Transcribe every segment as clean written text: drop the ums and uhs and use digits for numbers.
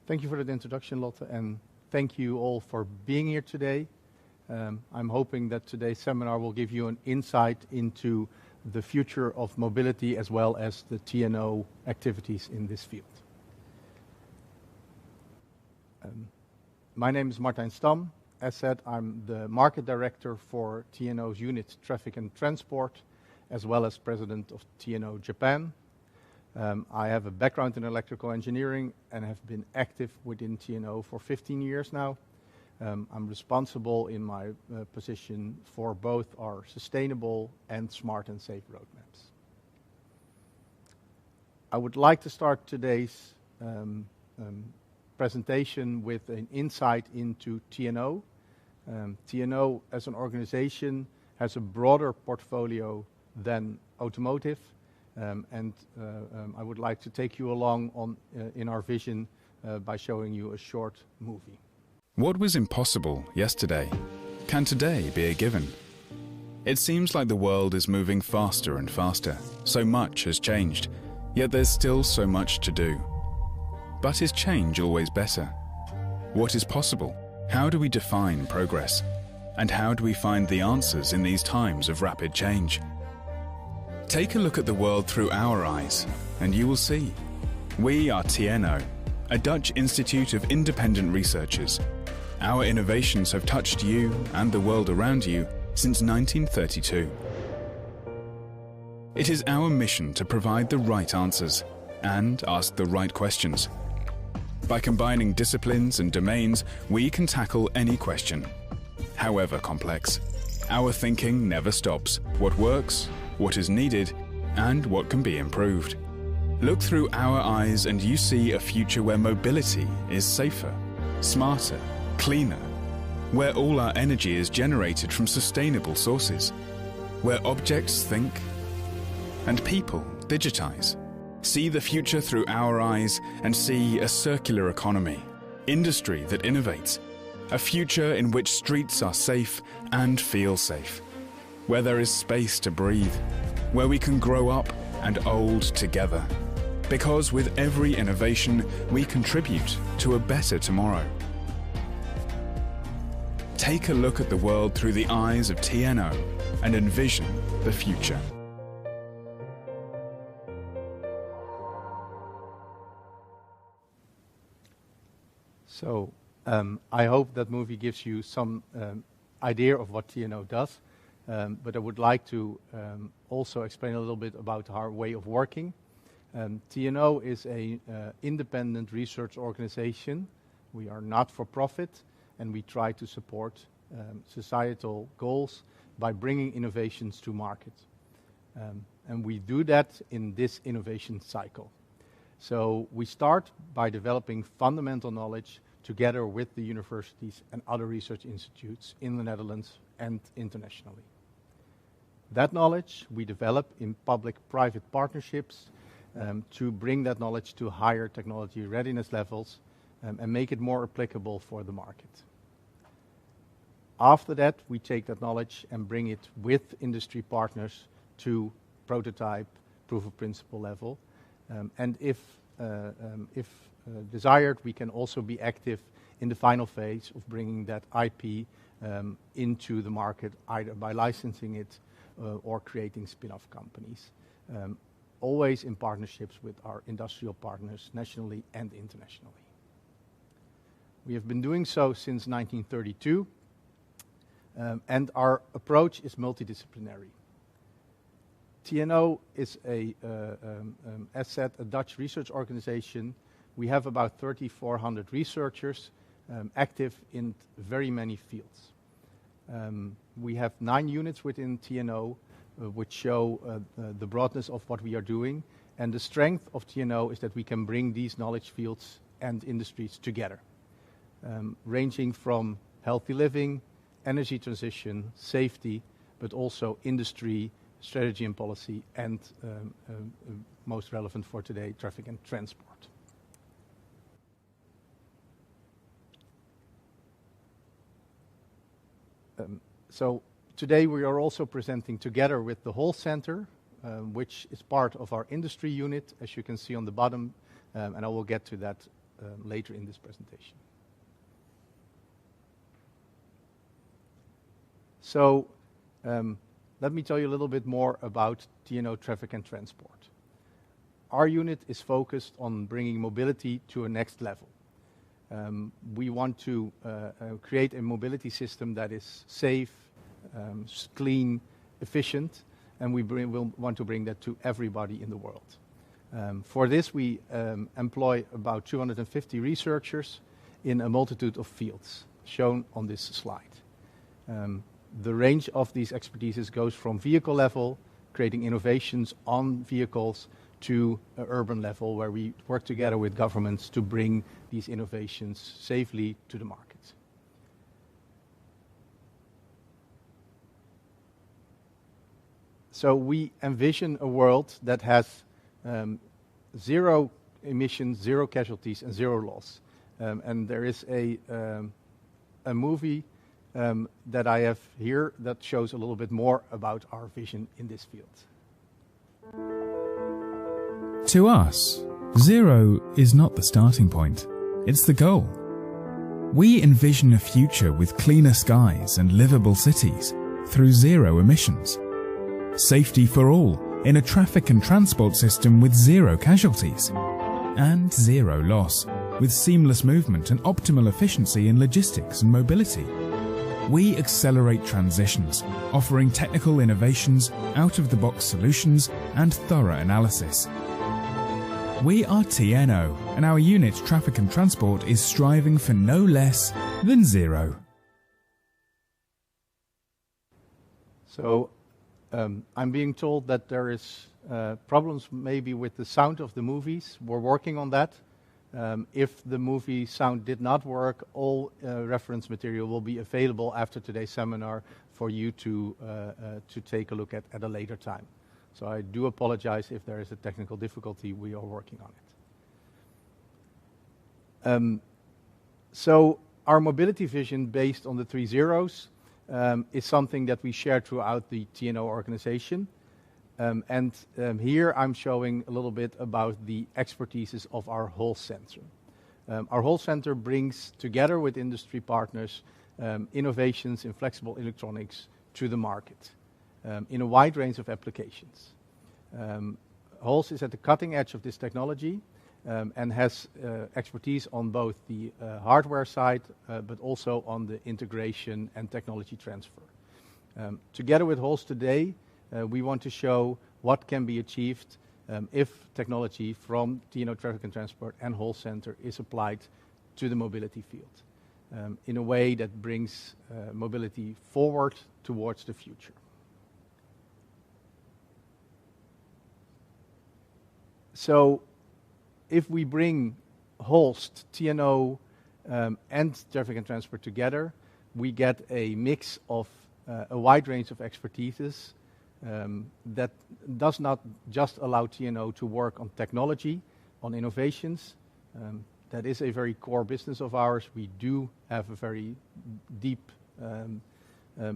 Thank you for that introduction, Lotte, and thank you all for being here today. I'm hoping that today's seminar will give you an insight into the future of mobility as well as the TNO activities in this field. My name is Martijn Stamm. As said, I'm the market director for TNO's unit Traffic and Transport, as well as president of TNO Japan. I have a background in electrical engineering and have been active within TNO for 15 years now. I'm responsible in my position for both our sustainable and smart and safe roadmaps. I would like to start today's presentation with an insight into TNO. TNO as an organization has a broader portfolio than automotive, and I would like to take you along in our vision by showing you a short movie. What was impossible yesterday can today be a given. It seems like the world is moving faster and faster. So much has changed, yet there's still so much to do. But is change always better? What is possible? How do we define progress? And how do we find the answers in these times of rapid change? Take a look at the world through our eyes, and you will see. We are TNO, a Dutch institute of independent researchers. Our innovations have touched you and the world around you since 1932. It is our mission to provide the right answers and ask the right questions. By combining disciplines and domains, we can tackle any question, however complex. Our thinking never stops. What works, what is needed, and what can be improved. Look through our eyes and you see a future where mobility is safer, smarter, cleaner, where all our energy is generated from sustainable sources, where objects think and people digitize. See the future through our eyes and see a circular economy, industry that innovates, a future in which streets are safe and feel safe, where there is space to breathe, where we can grow up and old together. Because with every innovation, we contribute to a better tomorrow. Take a look at the world through the eyes of TNO and envision the future. So, I hope that movie gives you some idea of what TNO does, but I would like to also explain a little bit about our way of working. TNO is an independent research organization. We are not for profit, and we try to support societal goals by bringing innovations to market. And we do that in this innovation cycle. So we start by developing fundamental knowledge together with the universities and other research institutes in the Netherlands and internationally. That knowledge we develop in public-private partnerships to bring that knowledge to higher technology readiness levels and make it more applicable for the market. After that, we take that knowledge and bring it with industry partners to prototype, proof of principle level. And if desired, we can also be active in the final phase of bringing that IP into the market, either by licensing it or creating spin-off companies, always in partnerships with our industrial partners nationally and internationally. We have been doing so since 1932, and our approach is multidisciplinary. TNO is as said, a Dutch research organization. We have about 3,400 researchers active in very many fields. We have 9 units within TNO, which show the broadness of what we are doing. And the strength of TNO is that we can bring these knowledge fields and industries together, ranging from healthy living, energy transition, safety, but also industry, strategy and policy, and most relevant for today, traffic and transport. So today we are also presenting together with the Holst Center, which is part of our industry unit, as you can see on the bottom, and I will get to that later in this presentation. So let me tell you a little bit more about TNO Traffic and Transport. Our unit is focused on bringing mobility to a next level. We want to create a mobility system that is safe, clean, efficient, and we want to bring that to everybody in the world. For this, we employ about 250 researchers in a multitude of fields, shown on this slide. The range of these expertises goes from vehicle level, creating innovations on vehicles, to an urban level, where we work together with governments to bring these innovations safely to the market. So we envision a world that has zero emissions, zero casualties, and zero loss. And there is a movie that I have here that shows a little bit more about our vision in this field. To us, zero is not the starting point, it's the goal. We envision a future with cleaner skies and livable cities through zero emissions. Safety for all in a traffic and transport system with zero casualties. And zero loss, with seamless movement and optimal efficiency in logistics and mobility. We accelerate transitions, offering technical innovations, out-of-the-box solutions, and thorough analysis. We are TNO, and our unit Traffic and Transport is striving for no less than zero. So, I'm being told that there is problems maybe with the sound of the movies. We're working on that. If the movie sound did not work, all reference material will be available after today's seminar for you to take a look at a later time. So I do apologize if there is a technical difficulty. We are working on it. So our mobility vision based on the 3 zeros is something that we share throughout the TNO organization. Here I'm showing a little bit about the expertises of our Holst Center. Our Holst Center brings together with industry partners innovations in flexible electronics to the market in a wide range of applications. Holst is at the cutting edge of this technology and has expertise on both the hardware side but also on the integration and technology transfer. Together with Holst today, we want to show what can be achieved if technology from TNO Traffic and Transport and Holst Center is applied to the mobility field in a way that brings mobility forward towards the future. So if we bring Holst, TNO, and Traffic and Transport together, we get a mix of a wide range of expertises that does not just allow TNO to work on technology, on innovations. That is a very core business of ours. We do have a very deep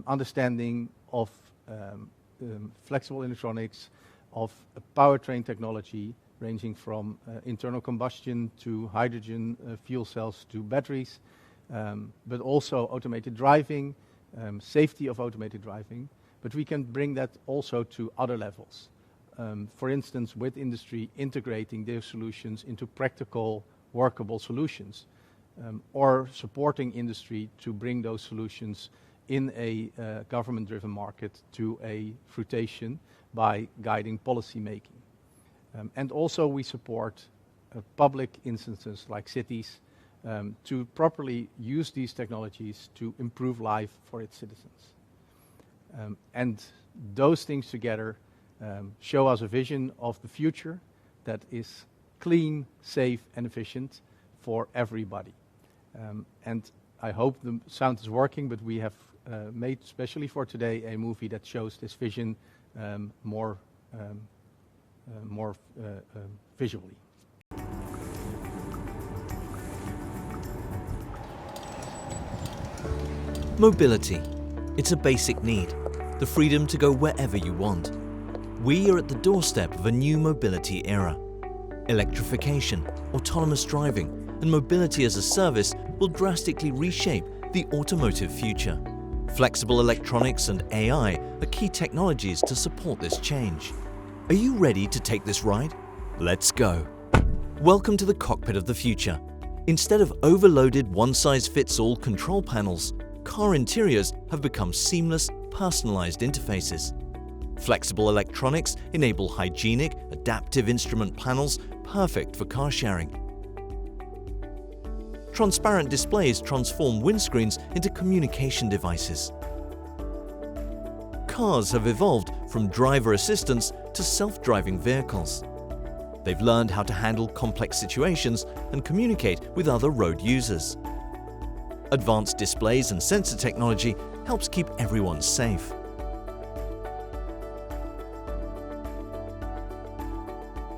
understanding of flexible electronics, of powertrain technology, ranging from internal combustion to hydrogen fuel cells to batteries, but also automated driving, safety of automated driving. But we can bring that also to other levels. For instance, with industry integrating their solutions into practical, workable solutions, or supporting industry to bring those solutions in a government-driven market to a fruition by guiding policy making. And also we support public instances like cities to properly use these technologies to improve life for its citizens. And those things together show us a vision of the future that is clean, safe, and efficient for everybody. And I hope the sound is working, but we have made, especially for today, a movie that shows this vision more visually. Mobility. It's a basic need, the freedom to go wherever you want. We are at the doorstep of a new mobility era. Electrification, autonomous driving, and mobility as a service will drastically reshape the automotive future. Flexible electronics and AI are key technologies to support this change. Are you ready to take this ride? Let's go. Welcome to the cockpit of the future. Instead of overloaded one-size-fits-all control panels, car interiors have become seamless, personalized interfaces. Flexible electronics enable hygienic, adaptive instrument panels perfect for car sharing. Transparent displays transform windscreens into communication devices. Cars have evolved from driver assistance to self-driving vehicles. They've learned how to handle complex situations and communicate with other road users. Advanced displays and sensor technology helps keep everyone safe.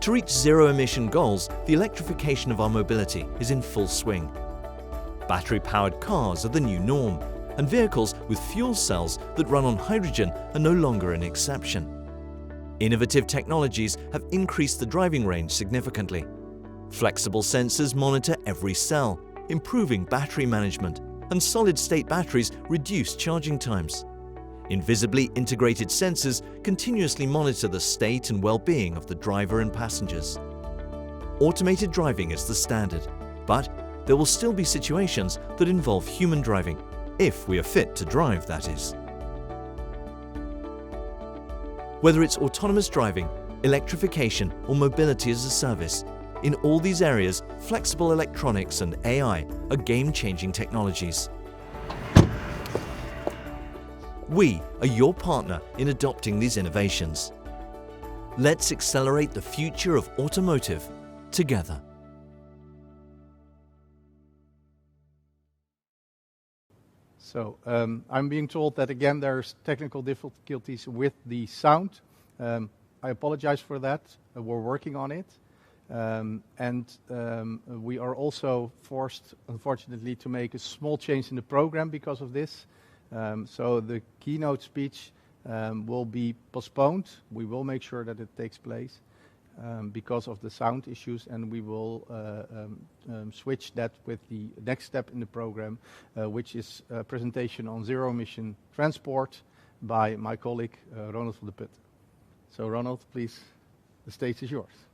To reach zero-emission goals, the electrification of our mobility is in full swing. Battery-powered cars are the new norm, and vehicles with fuel cells that run on hydrogen are no longer an exception. Innovative technologies have increased the driving range significantly. Flexible sensors monitor every cell, improving battery management, and solid-state batteries reduce charging times. Invisibly integrated sensors continuously monitor the state and well-being of the driver and passengers. Automated driving is the standard, but there will still be situations that involve human driving, if we are fit to drive, that is. Whether it's autonomous driving, electrification, or mobility as a service, in all these areas, flexible electronics and AI are game-changing technologies. We are your partner in adopting these innovations. Let's accelerate the future of automotive together. So I'm being told that again there's technical difficulties with the sound. I apologize for that. We're working on it. We are also forced, unfortunately, to make a small change in the program because of this. So the keynote speech will be postponed. We will make sure that it takes place because of the sound issues, and we will switch that with the next step in the program, which is a presentation on zero-emission transport by my colleague Ronald van der Put. So Ronald, please, the stage is yours.